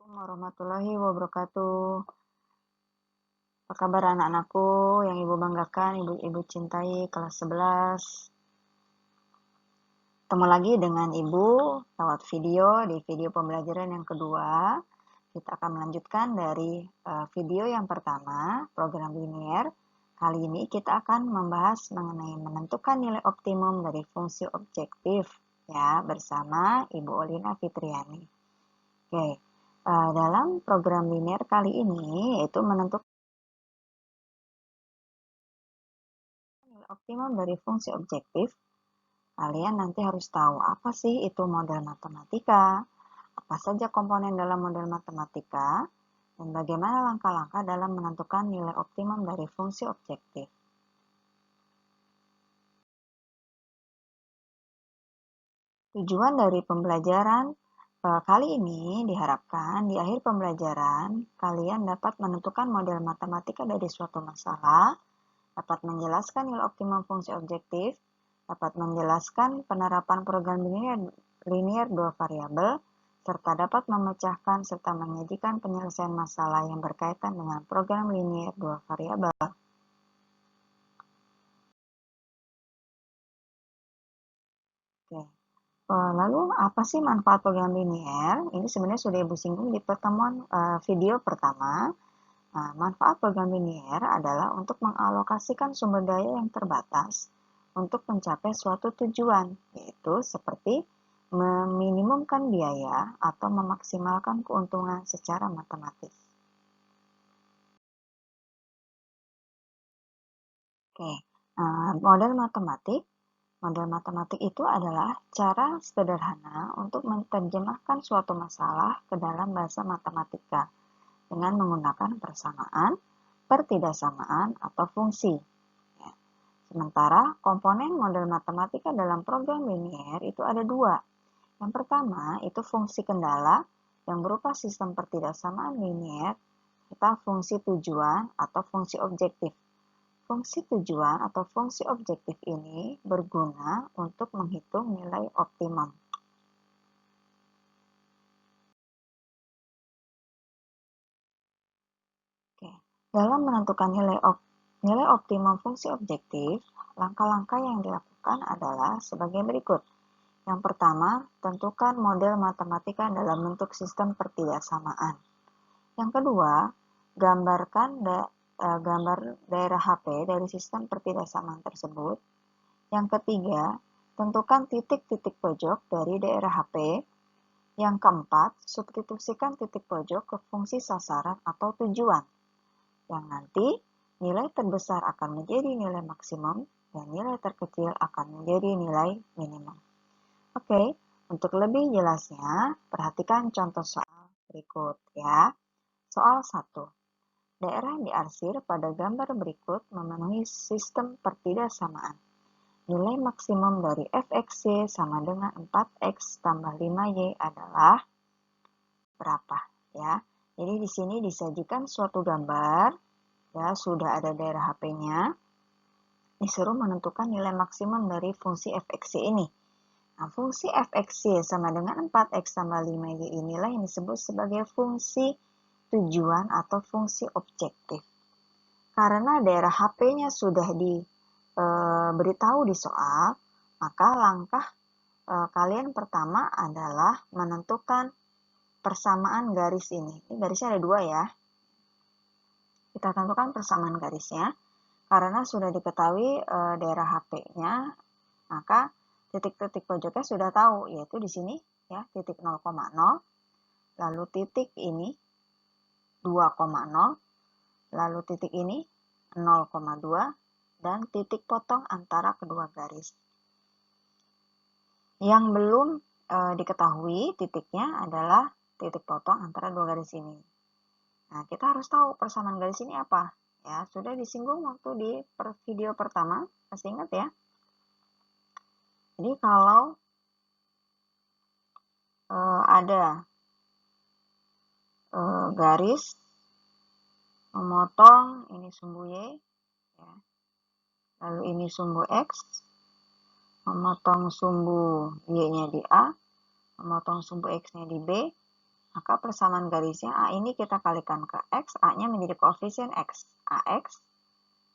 Warahmatullahi wabarakatuh. Apa kabar anak-anakku yang Ibu banggakan, Ibu cintai kelas 11. Ketemu lagi dengan Ibu lewat video di video pembelajaran yang kedua. Kita akan melanjutkan dari video yang pertama, program linear. Kali ini kita akan membahas mengenai menentukan nilai optimum dari fungsi objektif ya bersama Ibu Olina Fitriani. Oke. Dalam program linear kali ini yaitu menentukan nilai optimum dari fungsi objektif. Kalian nanti harus tahu apa sih itu model matematika, apa saja komponen dalam model matematika, dan bagaimana langkah-langkah dalam menentukan nilai optimum dari fungsi objektif. Tujuan dari pembelajaran kali ini diharapkan di akhir pembelajaran kalian dapat menentukan model matematika dari suatu masalah, dapat menjelaskan nilai optimum fungsi objektif, dapat menjelaskan penerapan program linear dua variabel, serta dapat memecahkan serta menyajikan penyelesaian masalah yang berkaitan dengan program linear dua variabel. Oke. Lalu apa sih manfaat program linear? Ini sebenarnya sudah Ibu singgung di pertemuan video pertama. Nah, manfaat program linear adalah untuk mengalokasikan sumber daya yang terbatas untuk mencapai suatu tujuan, yaitu seperti meminimumkan biaya atau memaksimalkan keuntungan secara matematis. Oke, model matematik. Model matematik itu adalah cara sederhana untuk menerjemahkan suatu masalah ke dalam bahasa matematika dengan menggunakan persamaan, pertidaksamaan, atau fungsi. Sementara komponen model matematika dalam program linear itu ada dua. Yang pertama itu fungsi kendala yang berupa sistem pertidaksamaan linear serta fungsi tujuan atau fungsi objektif. Fungsi tujuan atau fungsi objektif ini berguna untuk menghitung nilai optimum. Oke. Dalam menentukan nilai optimum fungsi objektif, langkah-langkah yang dilakukan adalah sebagai berikut. Yang pertama, tentukan model matematika dalam bentuk sistem pertidaksamaan. Yang kedua, gambarkan gambar daerah HP dari sistem pertidaksamaan tersebut. Yang ketiga, tentukan titik-titik pojok dari daerah HP. Yang keempat, substitusikan titik pojok ke fungsi sasaran atau tujuan. Yang nanti nilai terbesar akan menjadi nilai maksimum dan nilai terkecil akan menjadi nilai minimum. Oke, untuk lebih jelasnya, perhatikan contoh soal berikut ya. Soal 1. Daerah yang diarsir pada gambar berikut memenuhi sistem pertidaksamaan. Nilai maksimum dari fx sama dengan 4x tambah 5y adalah berapa ya? Jadi di sini disajikan suatu gambar, ya sudah ada daerah HP-nya, disuruh menentukan nilai maksimum dari fungsi fx ini. Nah, fungsi fx sama dengan 4x tambah 5y inilah yang disebut sebagai fungsi tujuan atau fungsi objektif. Karena daerah HP-nya sudah diberitahu di soal, maka langkah kalian pertama adalah menentukan persamaan garis ini. Ini garisnya ada dua ya. Kita tentukan persamaan garisnya. Karena sudah diketahui daerah HP-nya, maka titik-titik pojoknya sudah tahu, yaitu di sini ya, titik 0,0, lalu titik ini 2,0, lalu titik ini 0,2, dan titik potong antara kedua garis. Yang belum diketahui titiknya adalah titik potong antara dua garis ini. Nah, kita harus tahu persamaan garis ini apa. Ya, sudah disinggung waktu di video pertama, masih ingat ya? Jadi kalau ada garis memotong ini sumbu Y, ya. Lalu ini sumbu X, memotong sumbu Y-nya di A, memotong sumbu X-nya di B, Maka persamaan garisnya A ini kita kalikan ke X, A-nya menjadi koefisien X. AX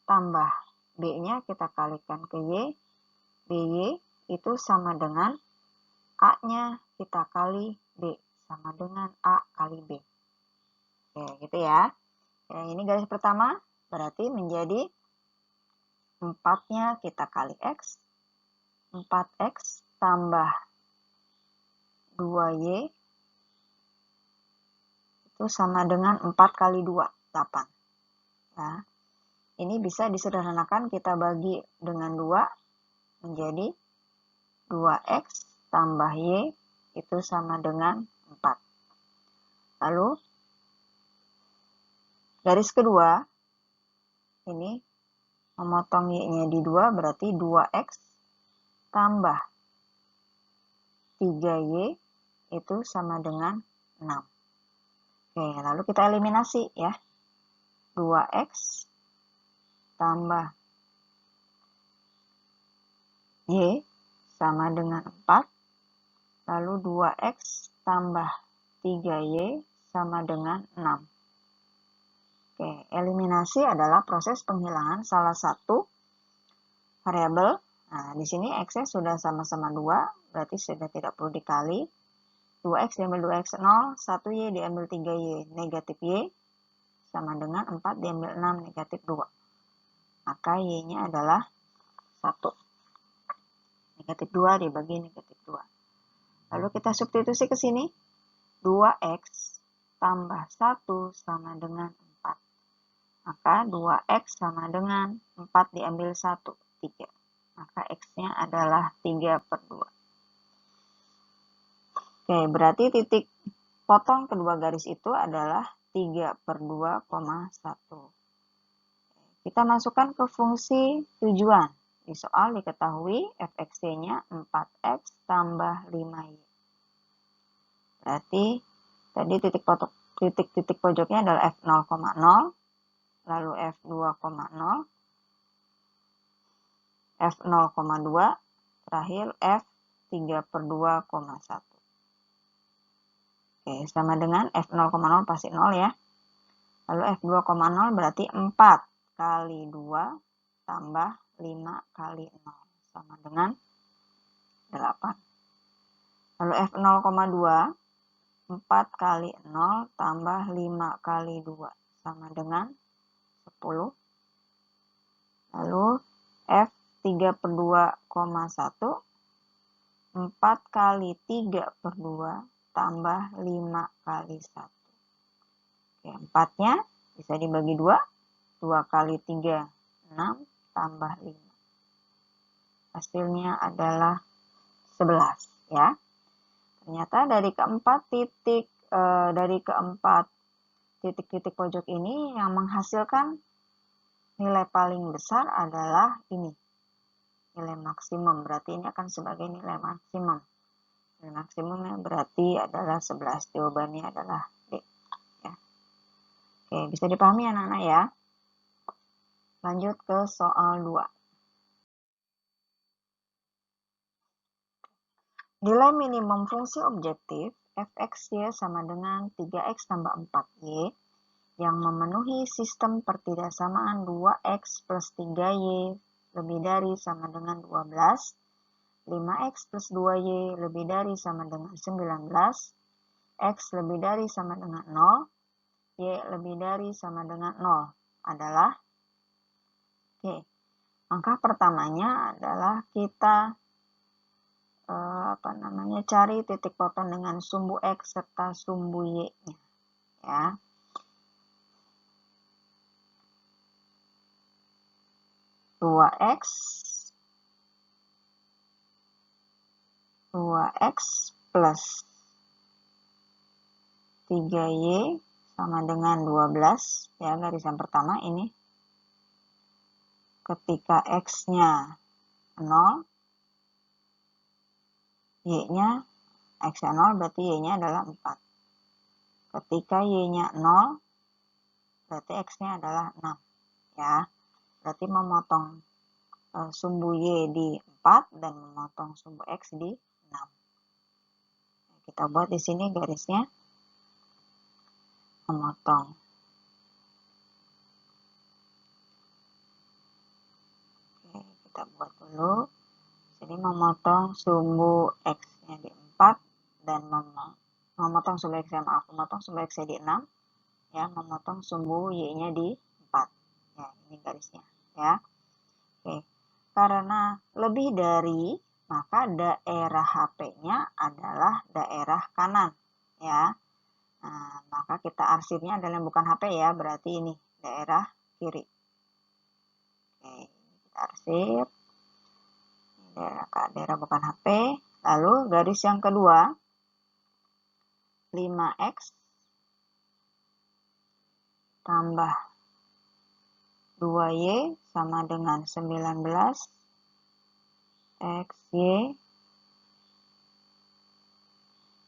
tambah B-nya kita kalikan ke Y, BY itu sama dengan A-nya kita kali B, sama dengan A kali B. Oke, gitu ya. Ini garis pertama, berarti menjadi 4-nya kita kali X, 4X tambah 2Y itu sama dengan 4 kali 2, 8. Nah, ini bisa disederhanakan, kita bagi dengan 2 menjadi 2X tambah Y itu sama dengan 4. Lalu, garis kedua, ini memotong Y-nya di 2, berarti 2X tambah 3Y itu sama dengan 6. Oke, lalu kita eliminasi ya. 2X tambah Y sama dengan 4. Lalu 2X tambah 3Y sama dengan 6. Oke, eliminasi adalah proses penghilangan salah satu variabel. Nah, di sini X-nya sudah sama-sama 2, berarti sudah tidak perlu dikali. 2X diambil 2X 0, 1Y diambil 3Y negatif Y, sama dengan 4 diambil 6 negatif 2. Maka Y-nya adalah 1. Negatif 2 dibagi negatif 2. Lalu kita substitusi ke sini. 2X tambah 1 sama dengan 4. Maka 2X sama dengan 4 diambil 1, 3. Maka X-nya adalah 3 per 2. Oke, berarti titik potong kedua garis itu adalah 3 per 2,1. Kita masukkan ke fungsi tujuan. Di soal diketahui fx-y-nya 4x tambah 5y. Berarti tadi titik pojoknya adalah f0,0, lalu f2,0, f0,2, terakhir f3 per 2,1. Oke, sama dengan f0,0 pasti 0 ya. Lalu f2,0 berarti 4 kali 2 tambah 5 kali 0 sama dengan 8. Lalu f0,2 4 kali 0 tambah 5 kali 2 sama dengan 10. Lalu f3 per 2,1 4 kali 3 per 2 tambah 5 kali 1. Oke, 4-nya bisa dibagi 2. 2 kali 3, 6 tambah 5. Hasilnya adalah 11 ya. Ternyata dari keempat titik pojok ini yang menghasilkan nilai paling besar adalah ini. Nilai maksimum, berarti ini akan sebagai nilai maksimum. Nilai maksimumnya berarti adalah 11. Jawabannya adalah D. Ya. Oke, bisa dipahami anak-anak ya. Lanjut ke soal 2. Nilai minimum fungsi objektif fx-y sama dengan 3x tambah 4y yang memenuhi sistem pertidaksamaan 2x plus 3y lebih dari sama dengan 12, 5x plus 2y lebih dari sama dengan 19, x lebih dari sama dengan 0, y lebih dari sama dengan 0 adalah, langkah pertamanya adalah kita cari titik potong dengan sumbu X serta sumbu Y-nya. Ya. Dua X plus 3Y sama dengan 12. Ya, garis yang pertama ini. Ketika X-nya 0, Y-nya X-nya 0 berarti Y-nya adalah 4. Ketika Y-nya 0, berarti X-nya adalah 6. Ya, berarti memotong sumbu Y di 4 dan memotong sumbu X di 6. Kita buat di sini garisnya. memotong. Oke, kita buat dulu. Jadi memotong sumbu X-nya di 4 dan memotong sumbu X, maaf, memotong sumbu X-nya di 6, ya, memotong sumbu Y-nya di 4. Ya, ini garisnya, ya. Oke. Karena lebih dari, maka daerah HP-nya adalah daerah kanan, ya. Nah, maka kita arsirnya adalah yang bukan HP, ya, berarti ini daerah kiri. Oke, kita arsir daerah bukan HP. Lalu garis yang kedua, 5X tambah 2Y sama dengan 19 XY.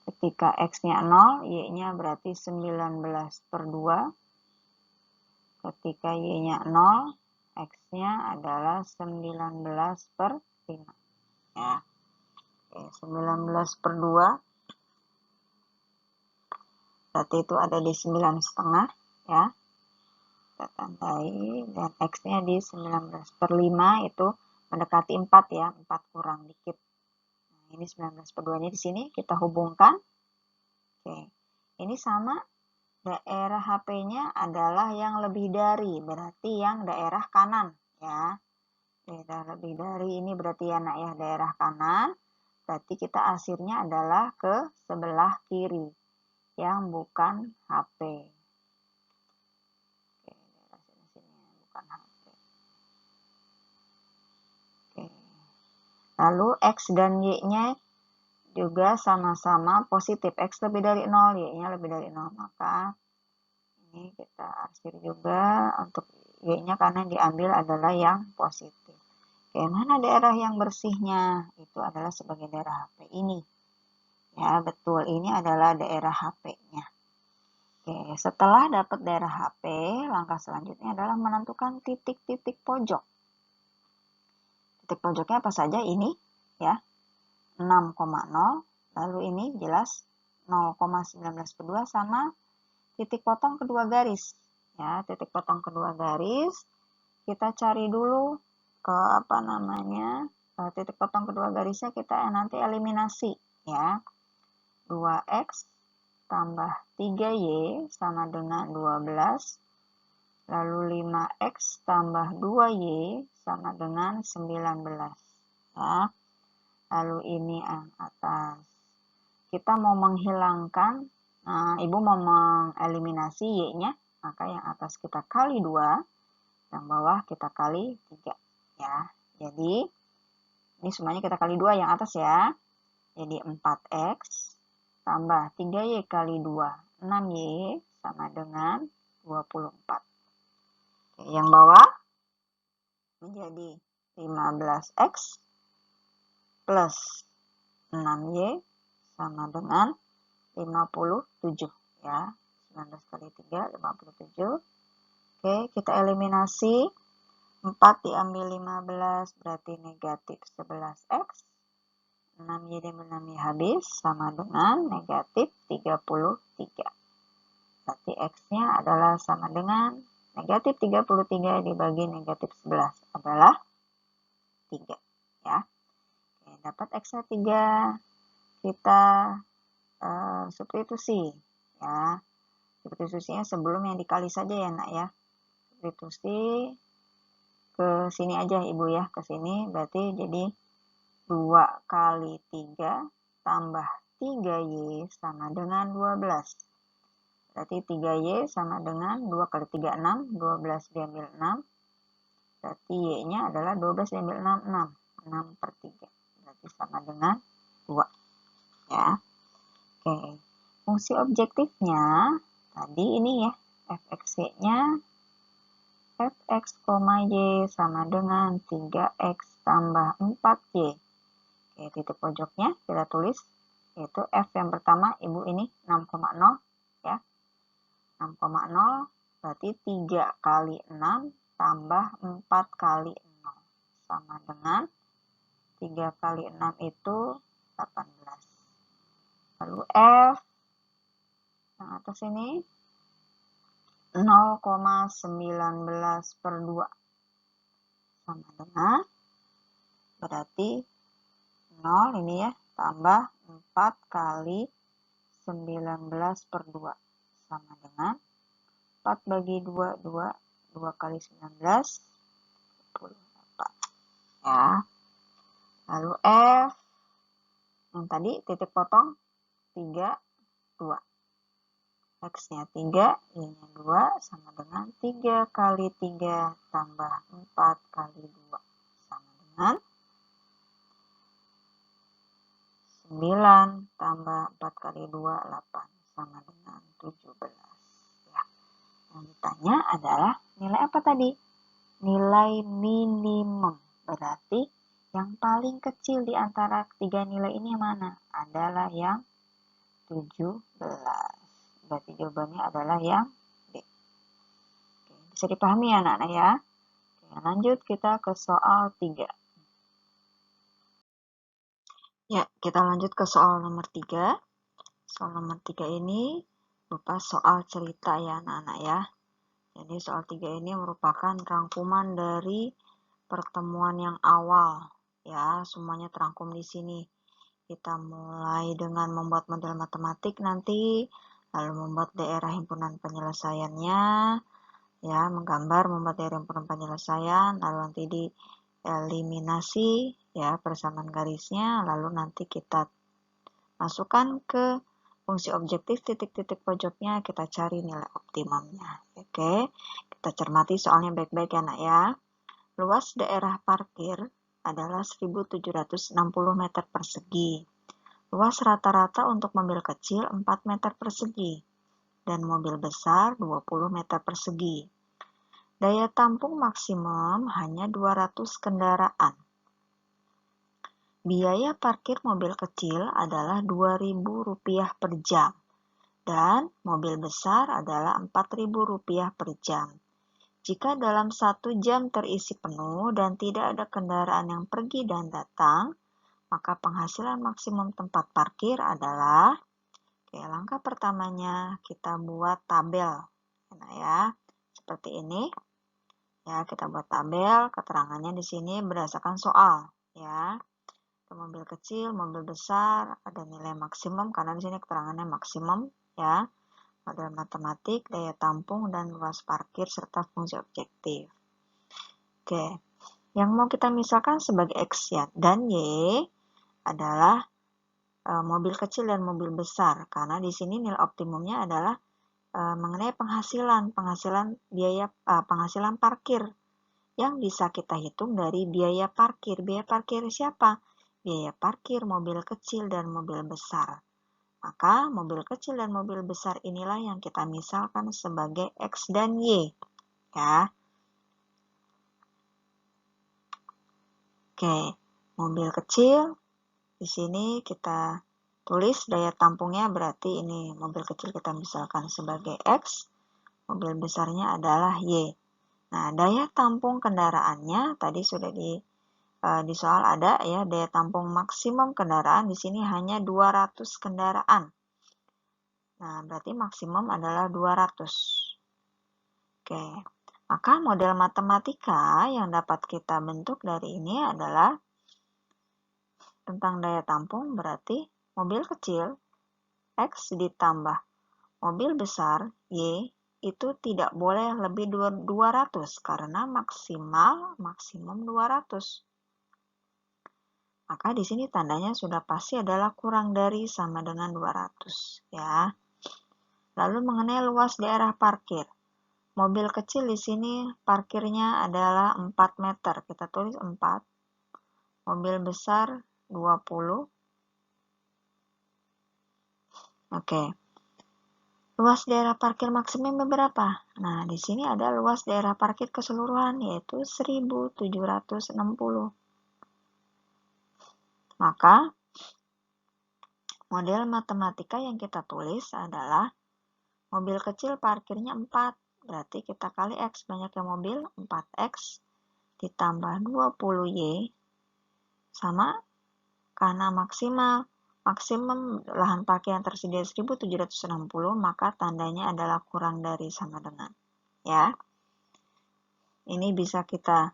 Ketika X-nya 0, Y-nya berarti 19/2. Ketika Y-nya 0, X-nya adalah 19/5. Ya. Oke, 19/2. Berarti itu ada di 9,5, ya. Kita tandai, dan X-nya di 19/5, itu mendekati 4, ya. 4 kurang dikit. Nah, ini 19/2-nya di sini kita hubungkan. Oke. Ini sama, daerah HP-nya adalah yang lebih dari, berarti yang daerah kanan, ya. Daerah lebih dari ini berarti ya, nak, ya, daerah kanan. Berarti kita arsirnya adalah ke sebelah kiri, yang bukan HP. Oke, daerah sini ya, bukan HP. Oke. Lalu X dan Y-nya juga sama-sama positif. X lebih dari 0, Y-nya lebih dari 0. Maka ini kita arsir juga untuk Y-nya karena diambil adalah yang positif. Oke, mana daerah yang bersihnya? Itu adalah sebagai daerah HP ini. Ya, betul. Ini adalah daerah HP-nya. Oke, setelah dapat daerah HP, langkah selanjutnya adalah menentukan titik-titik pojok. Titik pojoknya apa saja? Ini, ya, 6,0. Lalu ini jelas 0,19/2 sama titik potong kedua garis. Ya, titik potong kedua garis. Kita cari dulu ke titik potong kedua garisnya kita nanti eliminasi, ya. 2X tambah 3Y sama dengan 12. Lalu 5X tambah 2Y sama dengan 19. Ya. Lalu ini yang atas. Kita mau menghilangkan, Ibu mau mengeliminasi Y-nya, maka yang atas kita kali 2, yang bawah kita kali 3. Ya. Jadi, ini semuanya kita kali 2 yang atas, ya. Jadi 4X tambah 3Y kali 2, 6Y sama dengan 24. Oke, yang bawah menjadi 15X plus 6Y sama dengan 57. Ya, 19 kali 3, 57. Oke, kita eliminasi. 4 diambil 15, berarti negatif 11X. 6Y diambil 6Y habis, sama dengan negatif 33. Berarti X-nya adalah sama dengan negatif 33 dibagi negatif 11 adalah 3. Ya. Oke, dapat X-nya 3. Kita substitusi. Ya. Substitusinya sebelum yang dikali saja, ya, nak, ya. Substitusi ke sini aja, Ibu, ya. Ke sini berarti jadi 2 kali 3 tambah 3Y sama dengan 12. Berarti 3Y sama dengan 2 kali 3, 6. 12 diambil 6. Berarti Y-nya adalah 12 diambil 6, 6. 6/3. Berarti sama dengan 2. Ya. Oke. Fungsi objektifnya tadi ini, ya. Fx-Y-nya Fx, Y sama dengan 3X tambah 4Y. Oke, titik pojoknya kita tulis, yaitu F yang pertama, Ibu, ini 6,0, ya. 6,0 berarti 3 kali 6 tambah 4 kali 0 sama dengan 3 kali 6 itu 18. Lalu F yang atas ini 0,19 per 2 sama dengan, berarti 0 ini ya, tambah 4 kali 19 per 2 sama dengan 4 bagi 2, 2 kali 19, 24. Ya. Lalu F, yang tadi titik potong 3, 2. X-nya 3, Y-nya 2, sama dengan 3 kali 3 tambah 4 kali 2, sama dengan 9 tambah 4 kali 2, 8, sama dengan 17. Ya. Yang ditanya adalah nilai apa tadi? Nilai minimum. Berarti yang paling kecil di antara tiga nilai ini yang mana? Adalah yang 17. Berarti jawabannya adalah yang D. Oke, bisa dipahami ya anak-anak ya? Oke, lanjut kita ke soal 3. Ya, kita lanjut ke soal nomor 3. Soal nomor 3 ini berupa soal cerita ya anak-anak ya. Jadi soal 3 ini merupakan rangkuman dari pertemuan yang awal ya, semuanya terangkum di sini. Kita mulai dengan membuat model matematik nanti, lalu membuat daerah himpunan penyelesaiannya, ya, menggambar membuat daerah himpunan penyelesaian, lalu nanti dieliminasi ya persamaan garisnya, lalu nanti kita masukkan ke fungsi objektif titik-titik pojoknya, kita cari nilai optimumnya. Oke, kita cermati soalnya baik-baik ya nak ya. Luas daerah parkir adalah 1760 meter persegi. Luas rata-rata untuk mobil kecil 4 meter persegi dan mobil besar 20 meter persegi. Daya tampung maksimum hanya 200 kendaraan. Biaya parkir mobil kecil adalah Rp2.000 per jam dan mobil besar adalah Rp4.000 per jam. Jika dalam 1 jam terisi penuh dan tidak ada kendaraan yang pergi dan datang, maka penghasilan maksimum tempat parkir adalah, oke, langkah pertamanya kita buat tabel. Nah ya, seperti ini. Ya, kita buat tabel, keterangannya di sini berdasarkan soal, ya. Mobil kecil, mobil besar, ada nilai maksimum karena di sini keterangannya maksimum, ya. Model matematik, daya tampung, dan luas parkir, serta fungsi objektif. Oke, yang mau kita misalkan sebagai X ya, dan Y adalah mobil kecil dan mobil besar, karena di sini nilai optimumnya adalah mengenai penghasilan parkir yang bisa kita hitung dari biaya parkir. Biaya parkir siapa? Biaya parkir mobil kecil dan mobil besar. Maka mobil kecil dan mobil besar inilah yang kita misalkan sebagai X dan Y. Ya. Oke, mobil kecil di sini kita tulis daya tampungnya, berarti ini mobil kecil kita misalkan sebagai X, mobil besarnya adalah Y. Nah, daya tampung kendaraannya tadi sudah di soal ada ya, daya tampung maksimum kendaraan di sini hanya 200 kendaraan. Nah, berarti maksimum adalah 200. Oke, maka model matematika yang dapat kita bentuk dari ini adalah tentang daya tampung, berarti mobil kecil X ditambah mobil besar Y itu tidak boleh lebih 200 karena maksimum 200. Maka di sini tandanya sudah pasti adalah kurang dari sama dengan 200 ya. Lalu mengenai luas daerah parkir. Mobil kecil di sini parkirnya adalah 4 meter. Kita tulis 4. Mobil besar 20. Oke. Luas daerah parkir maksimum berapa? Nah, di sini ada luas daerah parkir keseluruhan yaitu 1760. Maka model matematika yang kita tulis adalah mobil kecil parkirnya 4. Berarti kita kali X, banyaknya mobil 4X ditambah 20Y sama, karena maksimum lahan parkir yang tersedia 1760, maka tandanya adalah kurang dari sama dengan. ya. Ini bisa kita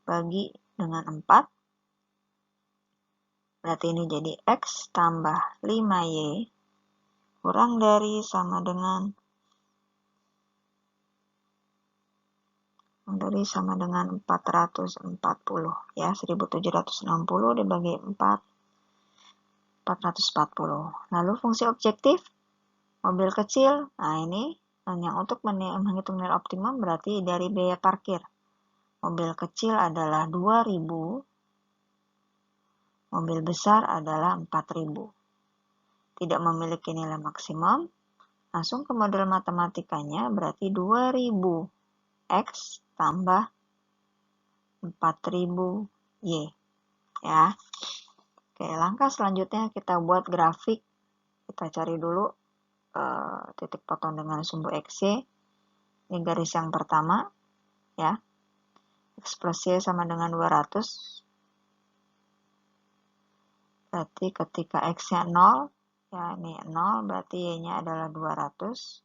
bagi dengan 4. Berarti ini jadi X tambah 5Y kurang dari sama dengan 440 ya, 1760 dibagi 4, 440. Lalu fungsi objektif mobil kecil, nah ini yang untuk menghitung nilai optimum berarti dari biaya parkir. Mobil kecil adalah 2000, mobil besar adalah 4000. Tidak memiliki nilai maksimum, langsung ke model matematikanya berarti 2000 X tambah 4000 Y ya. Oke, langkah selanjutnya kita buat grafik. Kita cari dulu titik potong dengan sumbu XY. Ini garis yang pertama ya. X plus Y sama dengan 200. Berarti ketika X-nya 0, ya ini 0 berarti Y-nya adalah 200.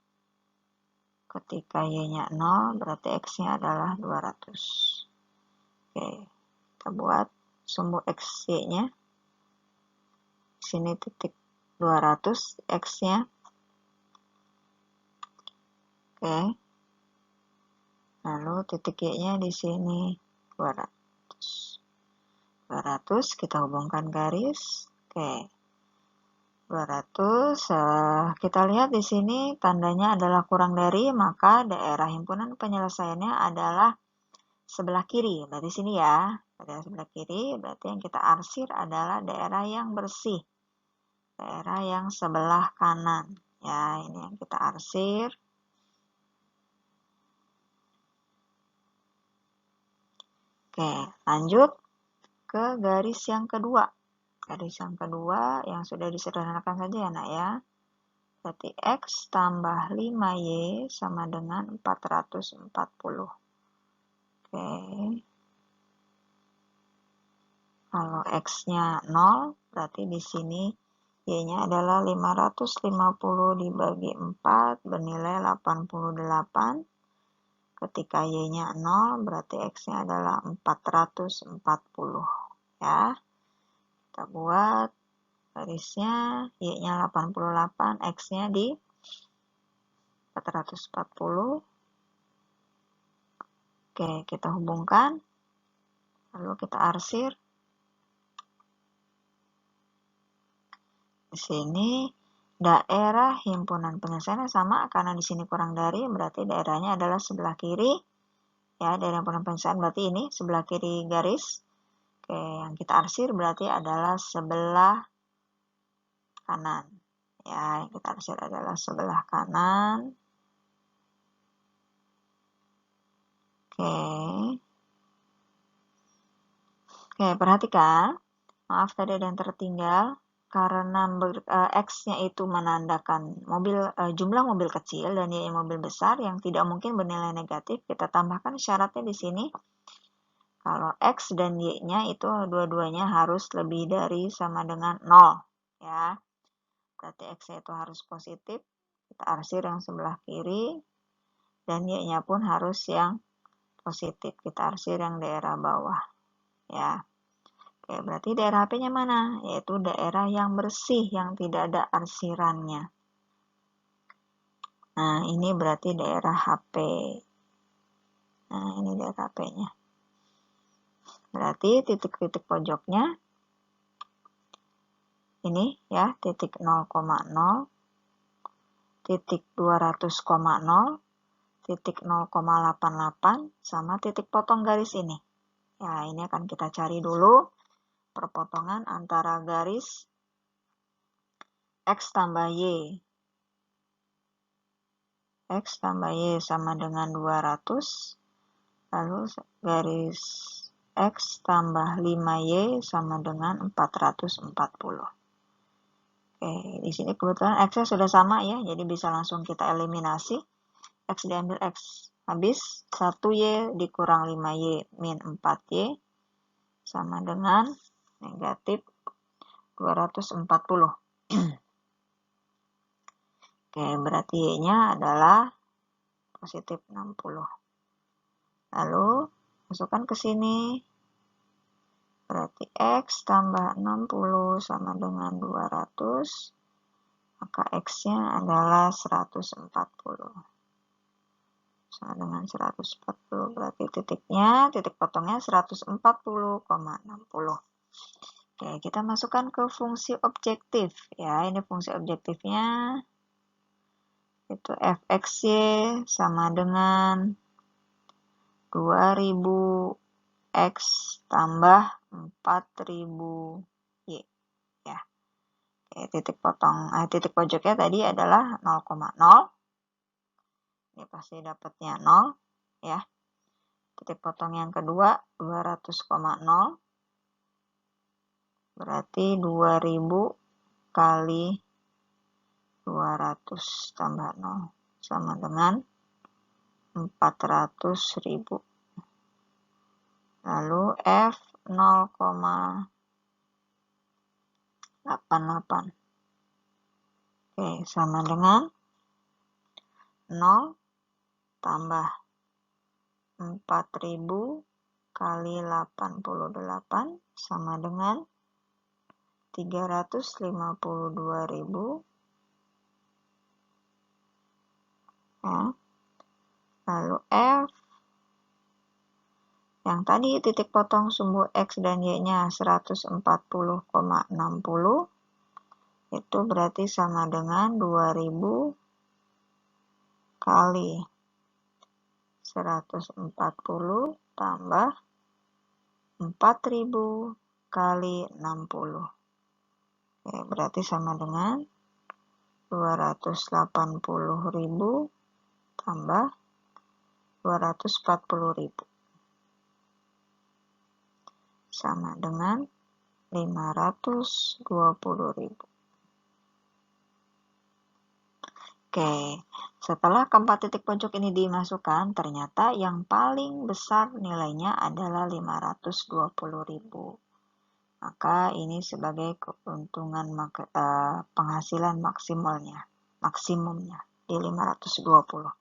Ketika Y-nya 0 berarti X-nya adalah 200. Oke, kita buat sumbu X, Y-nya. Sini titik 200 X-nya. Oke. Lalu titik Y-nya di sini 200. 200 kita hubungkan garis. Oke. 200 kita lihat di sini tandanya adalah kurang dari, maka daerah himpunan penyelesaiannya adalah sebelah kiri. Berarti sini ya. Daerah sebelah kiri berarti yang kita arsir adalah daerah yang bersih. Daerah yang sebelah kanan. Ya, ini yang kita arsir. Oke, lanjut ke garis yang kedua. Garis yang kedua yang sudah disederhanakan saja ya nak ya. Berarti X tambah 5Y sama dengan 440. Oke. Kalau X-nya 0, berarti di sini Y-nya adalah 550 dibagi 4 bernilai 88. Ketika Y-nya 0, berarti X-nya adalah 440. Ya. Kita buat garisnya, Y-nya 88, X-nya di 440. Oke, kita hubungkan. Lalu kita arsir. Di sini daerah himpunan penyelesaiannya sama karena di sini kurang dari, berarti daerahnya adalah sebelah kiri. Ya, daerah himpunan penyelesaian berarti ini sebelah kiri garis. Oke, yang kita arsir berarti adalah sebelah kanan. Ya, yang kita arsir adalah sebelah kanan. Oke. Oke, perhatikan. Maaf tadi ada yang tertinggal. Karena X-nya itu menandakan jumlah mobil kecil dan Y mobil besar yang tidak mungkin bernilai negatif, kita tambahkan syaratnya di sini. Kalau X dan Y-nya itu dua-duanya harus lebih dari sama dengan 0. Ya. Berarti X-nya itu harus positif. Kita arsir yang sebelah kiri. Dan Y-nya pun harus yang positif. Kita arsir yang daerah bawah. Ya. Oke, berarti daerah HP-nya mana? Yaitu daerah yang bersih, yang tidak ada arsirannya. Nah, ini berarti daerah HP. Nah, ini daerah HP-nya. Berarti titik-titik pojoknya, ini ya, titik 0,0, titik 200,0, titik 0,88, sama titik potong garis ini. Ya, ini akan kita cari dulu perpotongan antara garis X tambah Y. X tambah Y sama dengan 200. Lalu garis X tambah 5Y sama dengan 440. Oke, di sini kebetulan X-nya sudah sama ya, jadi bisa langsung kita eliminasi. X diambil X. Habis 1Y dikurang 5Y min 4Y sama dengan negatif 240. Oke, berarti Y-nya adalah positif 60. Lalu masukkan ke sini, berarti X tambah 60 sama dengan 200, maka X-nya adalah 140. Sama dengan 140, berarti titik potongnya 140,60. Oke, kita masukkan ke fungsi objektif. Ya, ini fungsi objektifnya, itu fxy sama dengan 2000 X tambah 4000 Y. Ya. Oke, titik pojoknya tadi adalah 0,0. Ini pasti dapatnya 0. Ya. Titik potong yang kedua 200,0. Berarti 2000 kali 200 tambah 0 sama dengan 400.000. Lalu F 0,88. Oke, sama dengan 0 tambah 4000 kali 88 sama dengan 352.000. Ya. Lalu F yang tadi titik potong sumbu X dan Y-nya 140,60, itu berarti sama dengan 2000 kali 140 tambah 4000 kali 60. Oke, berarti sama dengan 280.000 tambah 240.000. Sama dengan 520.000. Oke, setelah keempat titik pojok ini dimasukkan, ternyata yang paling besar nilainya adalah 520.000. Maka ini sebagai keuntungan penghasilan maksimumnya di 520.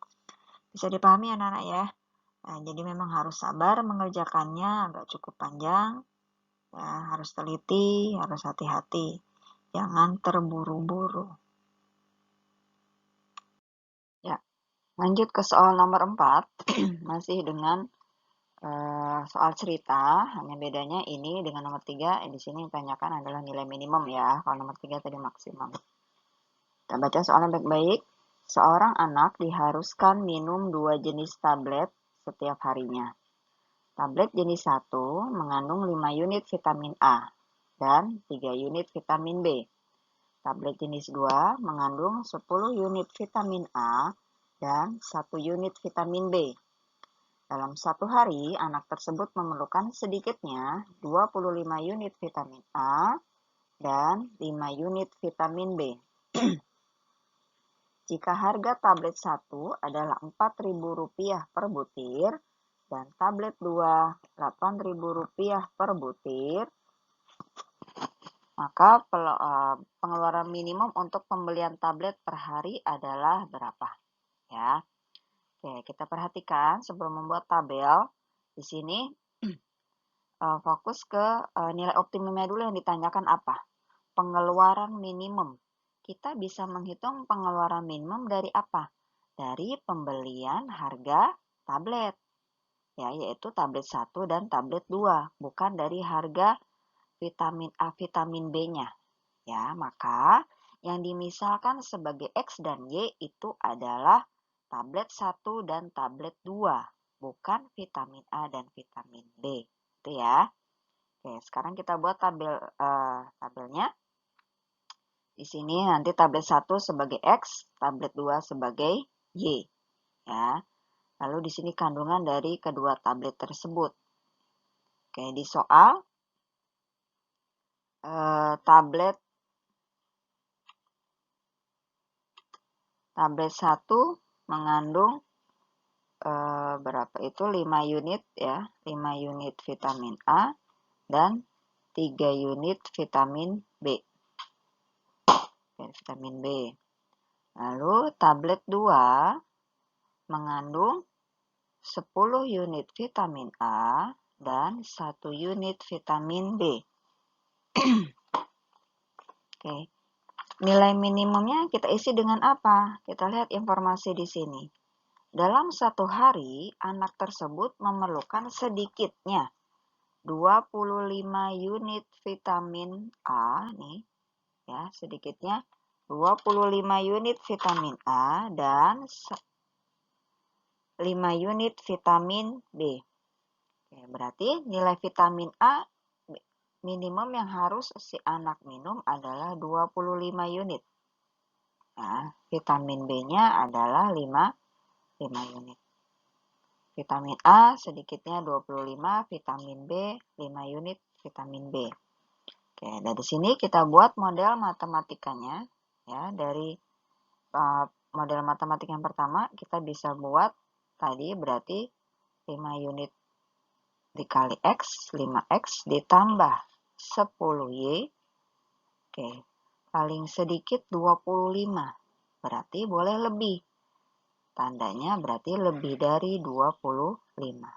Bisa dipahami anak-anak ya? Nah, jadi memang harus sabar mengerjakannya, agak cukup panjang. Ya, harus teliti, harus hati-hati. Jangan terburu-buru. Ya, lanjut ke soal nomor 4. Masih dengan soal cerita, hanya bedanya ini dengan nomor 3, di sini ditanyakan adalah nilai minimum ya, kalau nomor 3 tadi maksimum. Kita baca soalnya baik-baik. Seorang anak diharuskan minum 2 jenis tablet setiap harinya. Tablet jenis 1 mengandung 5 unit vitamin A dan 3 unit vitamin B. Tablet jenis 2 mengandung 10 unit vitamin A dan 1 unit vitamin B. Dalam satu hari, anak tersebut memerlukan sedikitnya 25 unit vitamin A dan 5 unit vitamin B. Jika harga tablet 1 adalah Rp4.000 per butir dan tablet 2 Rp8.000 per butir, maka pengeluaran minimum untuk pembelian tablet per hari adalah berapa? Ya. Oke, kita perhatikan sebelum membuat tabel. Di sini fokus ke nilai optimumnya dulu yang ditanyakan apa? Pengeluaran minimum. Kita bisa menghitung pengeluaran minimum dari apa? Dari pembelian harga tablet. Ya, yaitu tablet 1 dan tablet 2, bukan dari harga vitamin A, vitamin B-nya. Ya, maka yang dimisalkan sebagai X dan Y itu adalah tablet 1 dan tablet 2, bukan vitamin A dan vitamin B. Itu ya. Oke, sekarang kita buat tabelnya. Di sini nanti tablet 1 sebagai X, tablet 2 sebagai Y. Ya. Lalu di sini kandungan dari kedua tablet tersebut. Oke, di soal tablet 1 mengandung berapa itu 5 unit ya, 5 unit vitamin A dan 3 unit vitamin B. Vitamin B. Lalu tablet 2 mengandung 10 unit vitamin A dan 1 unit vitamin B. Oke. Nilai minimumnya kita isi dengan apa? Kita lihat informasi di sini. Dalam satu hari, anak tersebut memerlukan sedikitnya 25 unit vitamin A nih, ya, sedikitnya 25 unit vitamin A dan 5 unit vitamin B. Oke, berarti nilai vitamin A minimum yang harus si anak minum adalah 25 unit. Nah, vitamin B-nya adalah 5 unit. Vitamin A sedikitnya 25, vitamin B 5 unit vitamin B. Oke, dari sini kita buat model matematikanya. Ya, dari model matematik yang pertama kita bisa buat tadi berarti 5 unit dikali X, 5X ditambah 10Y. Oke, paling sedikit 25. Berarti boleh lebih. Tandanya berarti lebih dari 25.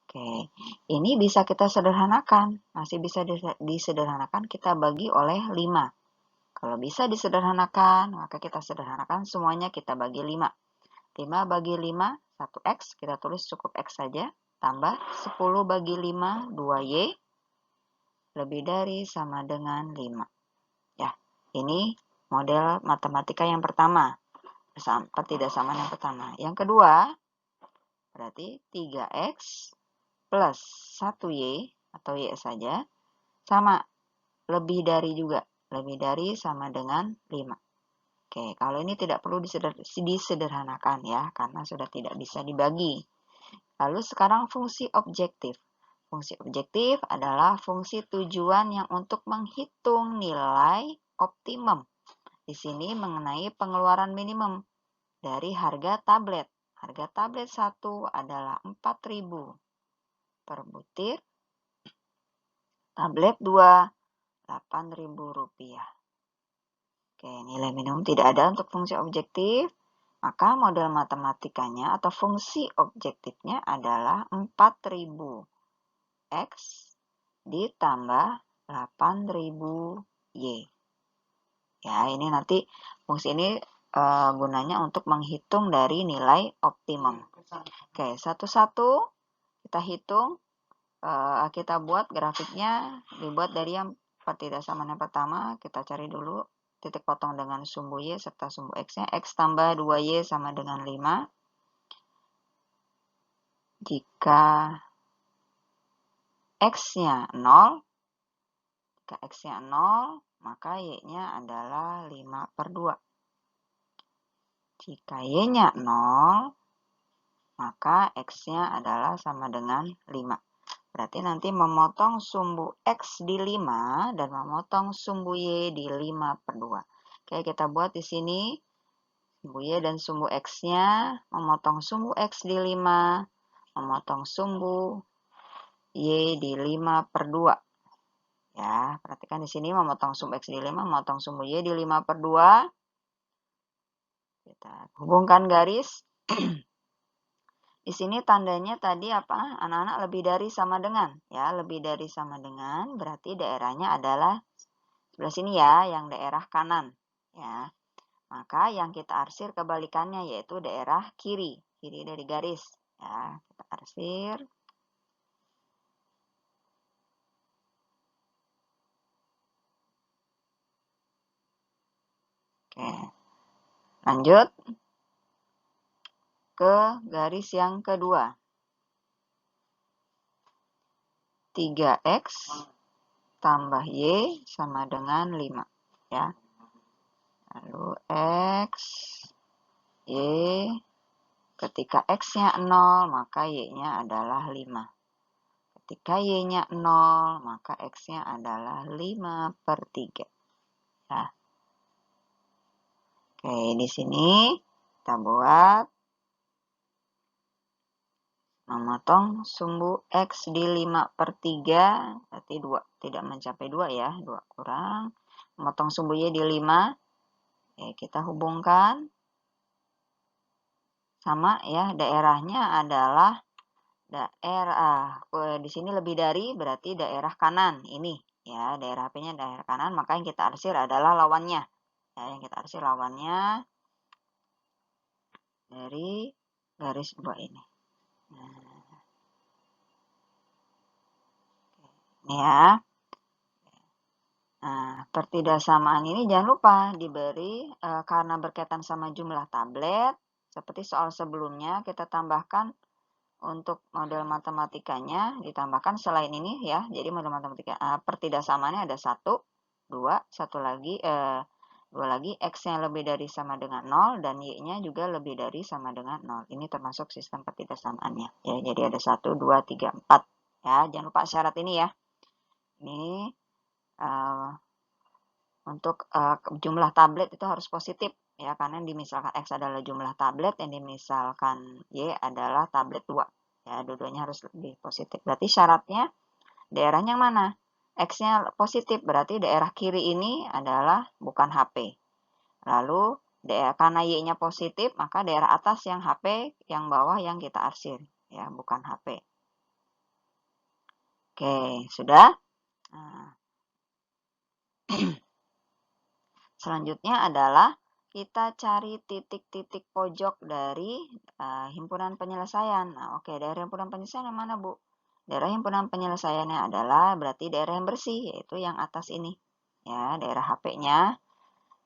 Oke, ini bisa kita sederhanakan. Masih bisa disederhanakan, kita bagi oleh 5. Kalau bisa disederhanakan, maka kita sederhanakan semuanya, kita bagi 5. 5 bagi 5, 1X, kita tulis cukup X saja. Tambah 10 bagi 5, 2Y. Lebih dari sama dengan 5. Ya, ini model matematika yang pertama. Pertidaksamaan yang pertama. Yang kedua, berarti 3X plus 1Y atau Y saja sama, lebih dari juga. Lebih dari sama dengan 5. Oke, kalau ini tidak perlu disederhanakan ya, karena sudah tidak bisa dibagi. Lalu sekarang fungsi objektif. Fungsi objektif adalah fungsi tujuan yang untuk menghitung nilai optimum. Di sini mengenai pengeluaran minimum dari harga tablet. Harga tablet 1 adalah 4.000 per butir. Tablet 2, 8.000 rupiah. Oke, nilai minimum tidak ada untuk fungsi objektif. Maka model matematikanya atau fungsi objektifnya adalah 4.000 X ditambah 8.000 Y. Ya, ini nanti fungsi ini gunanya untuk menghitung dari nilai optimum. Oke, satu-satu kita hitung. Kita buat grafiknya, dibuat dari yang pertidaksamaan yang pertama. Kita cari dulu titik potong dengan sumbu Y serta sumbu X-nya. X tambah 2Y sama dengan 5. Jika X-nya 0, jika X-nya 0, maka Y-nya adalah 5/2. Jika Y-nya 0, maka X-nya adalah sama dengan 5. Berarti nanti memotong sumbu X di 5 dan memotong sumbu Y di 5/2. Oke, kita buat di sini sumbu Y dan sumbu X-nya, memotong sumbu X di 5, memotong sumbu Y di 5/2. Ya, perhatikan di sini memotong sumbu X di 5, memotong sumbu Y di 5/2. Kita hubungkan garis. Di sini tandanya tadi apa? Anak-anak lebih dari sama dengan. Ya, lebih dari sama dengan berarti daerahnya adalah sebelah sini ya, yang daerah kanan. Ya, maka yang kita arsir kebalikannya yaitu daerah kiri. Kiri dari garis. Ya, kita arsir. Oke, lanjut ke garis yang kedua. 3X tambah Y sama dengan 5. Ya. Lalu X, Y, ketika X-nya 0, maka Y-nya adalah 5. Ketika Y-nya 0, maka X-nya adalah 5/3. Ya. Oke, di sini kita buat memotong sumbu X di 5/3, berarti 2, tidak mencapai 2 ya, 2 kurang. Memotong sumbu Y di 5, kita hubungkan. sama ya, daerahnya adalah daerah di sini lebih dari berarti daerah kanan ini ya, daerah HP-nya daerah kanan, maka yang kita arsir adalah lawannya. Ya, yang kita arsir lawannya dari garis 2 ini. Ini ya. Nah, pertidaksamaan ini jangan lupa diberi karena berkaitan sama jumlah tablet. Seperti soal sebelumnya kita tambahkan untuk model matematikanya, ditambahkan selain ini ya. Jadi model matematika pertidaksamaannya ada 1, 2, dua lagi x-nya lebih dari sama dengan 0 dan y-nya juga lebih dari sama dengan 0. Ini termasuk sistem pertidaksamaannya ya. Jadi ada 1, 2, 3, 4 ya. Jangan lupa syarat ini ya. Ini untuk jumlah tablet itu harus positif ya, karena yang dimisalkan X adalah jumlah tablet, yang dimisalkan Y adalah tablet 2 ya, dua-duanya harus lebih positif. Berarti syaratnya daerahnya mana? X-nya positif, berarti daerah kiri ini adalah bukan HP. Lalu karena Y-nya positif, maka daerah atas yang HP, yang bawah yang kita arsir ya, bukan HP. Oke, sudah. Nah. Selanjutnya adalah kita cari titik-titik pojok dari himpunan penyelesaian. Nah, oke, daerah himpunan penyelesaian yang mana, Bu? Daerah himpunan penyelesaiannya adalah berarti daerah yang bersih, yaitu yang atas ini. Ya, daerah HP-nya.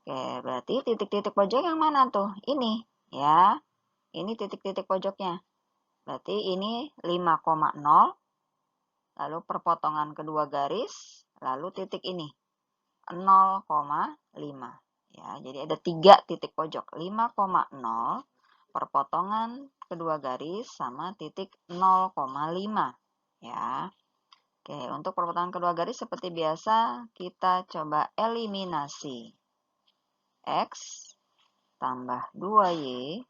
Oke, berarti titik-titik pojok yang mana tuh? Ini, ya. Ini titik-titik pojoknya. Berarti ini 5,0, lalu perpotongan kedua garis, lalu titik ini. 0,5 ya, jadi ada 3 titik pojok, 5,0 perpotongan kedua garis sama titik 0,5 ya. Oke, untuk perpotongan kedua garis seperti biasa kita coba eliminasi. X tambah 2Y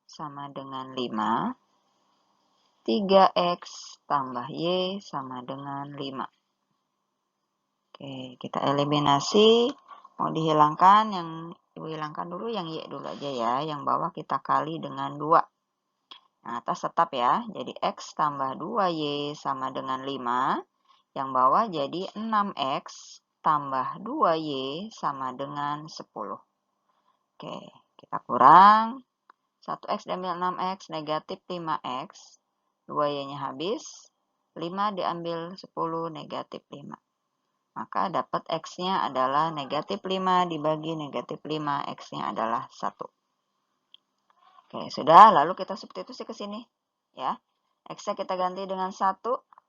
sama dengan 5, 3X tambah Y sama dengan 5. Oke, kita eliminasi. Mau dihilangkan, yang Ibu hilangkan dulu, yang Y dulu aja ya. Yang bawah kita kali dengan 2. Yang atas tetap ya. Jadi X tambah 2Y sama dengan 5. Yang bawah jadi 6X tambah 2Y sama dengan 10. Oke, kita kurang. 1X diambil 6X, negatif 5X. 2Y-nya habis. 5 diambil 10, negatif 5. Maka dapat X-nya adalah negatif 5 dibagi negatif 5, X-nya adalah 1. Oke, sudah. Lalu kita substitusi ke sini. Ya, X-nya kita ganti dengan 1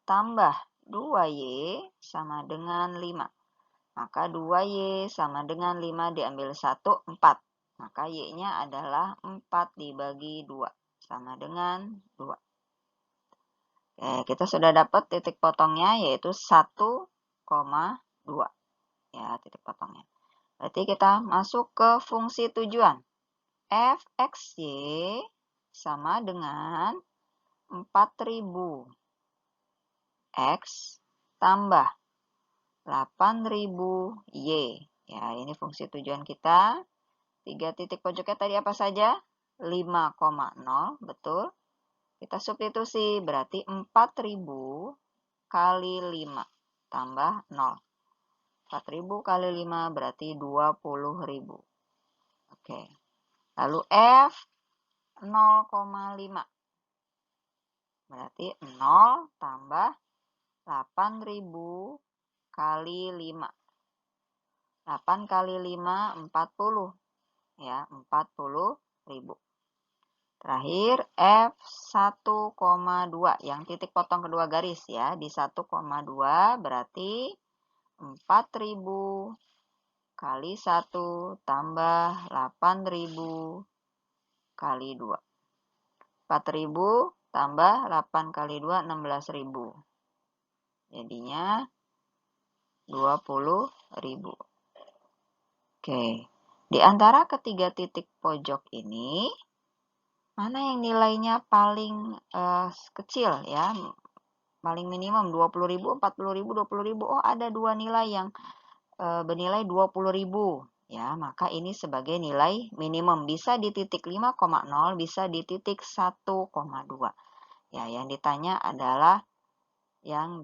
tambah 2Y sama dengan 5. Maka 2Y sama dengan 5 diambil 1, 4. Maka Y-nya adalah 4 dibagi 2, sama dengan 2. Oke, kita sudah dapat titik potongnya, yaitu 1,2. Ya, titik potongnya. Berarti kita masuk ke fungsi tujuan. Fxy sama dengan 4000 X tambah 8000 Y. Ya, ini fungsi tujuan kita. 3 titik pojoknya tadi apa saja? 5,0, betul. Kita substitusi, berarti 4000 kali 5 tambah 0. 4000 kali 5 berarti 20.000. Oke. Lalu F 0,5. Berarti 0 tambah 8000 kali 5. 8 kali 5, 40. Ya, 40.000. Terakhir, F 1,2. Yang titik potong kedua garis ya. Di 1,2 berarti 4000 kali 1 tambah 8000 kali 2. 4000 tambah 8 kali 2, 16.000. Jadinya 20.000. Oke. Di antara ketiga titik pojok ini, mana yang nilainya paling kecil ya? Paling minimum 20.000, 40.000, 20.000. Oh, ada dua nilai yang bernilai 20.000. ya, maka ini sebagai nilai minimum. Bisa di titik 5,0, bisa di titik 1,2. Ya, yang ditanya adalah yang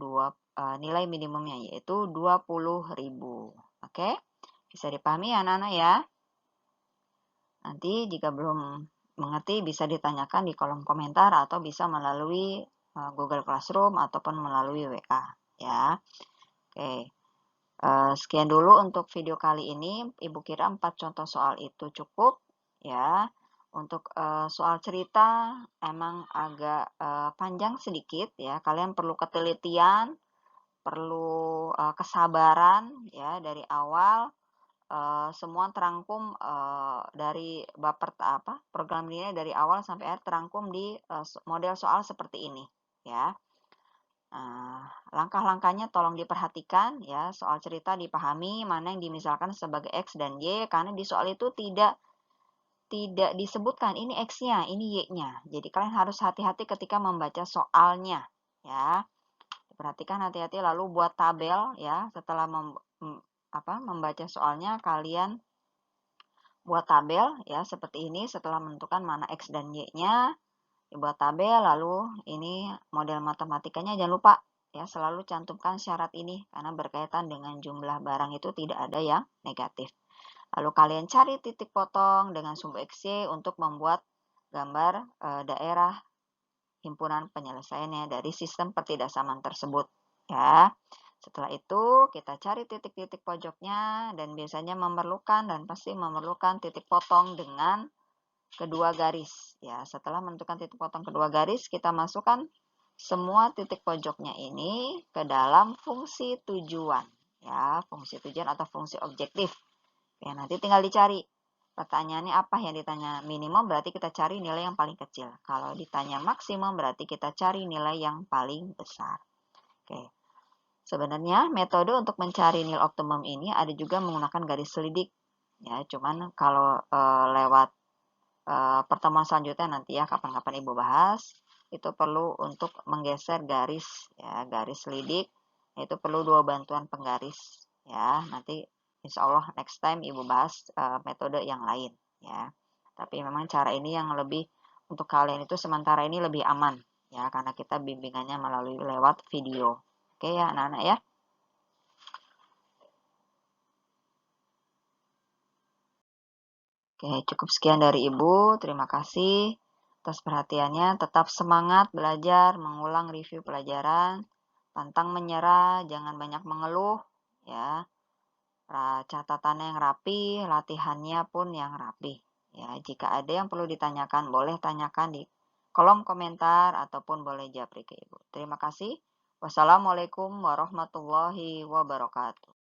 nilai minimumnya, yaitu 20.000. Oke, bisa dipahami ya anak-anak ya? Nanti jika belum mengerti bisa ditanyakan di kolom komentar atau bisa melalui Google Classroom ataupun melalui WA ya. Oke. Sekian dulu untuk video kali ini. Ibu kira 4 contoh soal itu cukup ya. Untuk soal cerita emang agak panjang sedikit ya. Kalian perlu ketelitian, perlu kesabaran ya dari awal. Semua terangkum dari program ini dari awal sampai akhir terangkum di model soal seperti ini ya. Langkah-langkahnya tolong diperhatikan ya, soal cerita dipahami mana yang dimisalkan sebagai X dan Y, karena di soal itu tidak disebutkan ini X-nya, ini Y-nya. Jadi kalian harus hati-hati ketika membaca soalnya ya. Perhatikan hati-hati lalu buat tabel ya, setelah membaca soalnya kalian buat tabel ya seperti ini. Setelah menentukan mana X dan Y-nya, buat tabel, lalu ini model matematikanya jangan lupa ya, selalu cantumkan syarat ini karena berkaitan dengan jumlah barang itu tidak ada yang negatif. Lalu kalian cari titik potong dengan sumbu XY untuk membuat gambar daerah himpunan penyelesaiannya dari sistem pertidaksamaan tersebut ya. Setelah itu kita cari titik-titik pojoknya dan biasanya pasti memerlukan titik potong dengan kedua garis ya. Setelah menentukan titik potong kedua garis, kita masukkan semua titik pojoknya ini ke dalam fungsi tujuan ya, fungsi tujuan atau fungsi objektif ya. Nanti tinggal dicari pertanyaannya apa. Yang ditanya minimum berarti kita cari nilai yang paling kecil, kalau ditanya maksimum berarti kita cari nilai yang paling besar. Oke, sebenarnya metode untuk mencari nilai optimum ini ada juga menggunakan garis selidik ya, cuman kalau lewat pertemuan selanjutnya nanti ya, kapan-kapan Ibu bahas, itu perlu untuk menggeser garis ya, garis selidik itu perlu 2 bantuan penggaris ya. Nanti insya Allah next time Ibu bahas metode yang lain ya. Tapi memang cara ini yang lebih untuk kalian itu sementara ini lebih aman ya, karena kita bimbingannya melalui lewat video. Oke ya anak-anak ya. Oke, cukup sekian dari Ibu. Terima kasih atas perhatiannya. Tetap semangat belajar, mengulang review pelajaran, pantang menyerah, jangan banyak mengeluh ya. Catatannya yang rapi, latihannya pun yang rapi. Ya, jika ada yang perlu ditanyakan, boleh tanyakan di kolom komentar ataupun boleh japri ke Ibu. Terima kasih. Wassalamualaikum warahmatullahi wabarakatuh.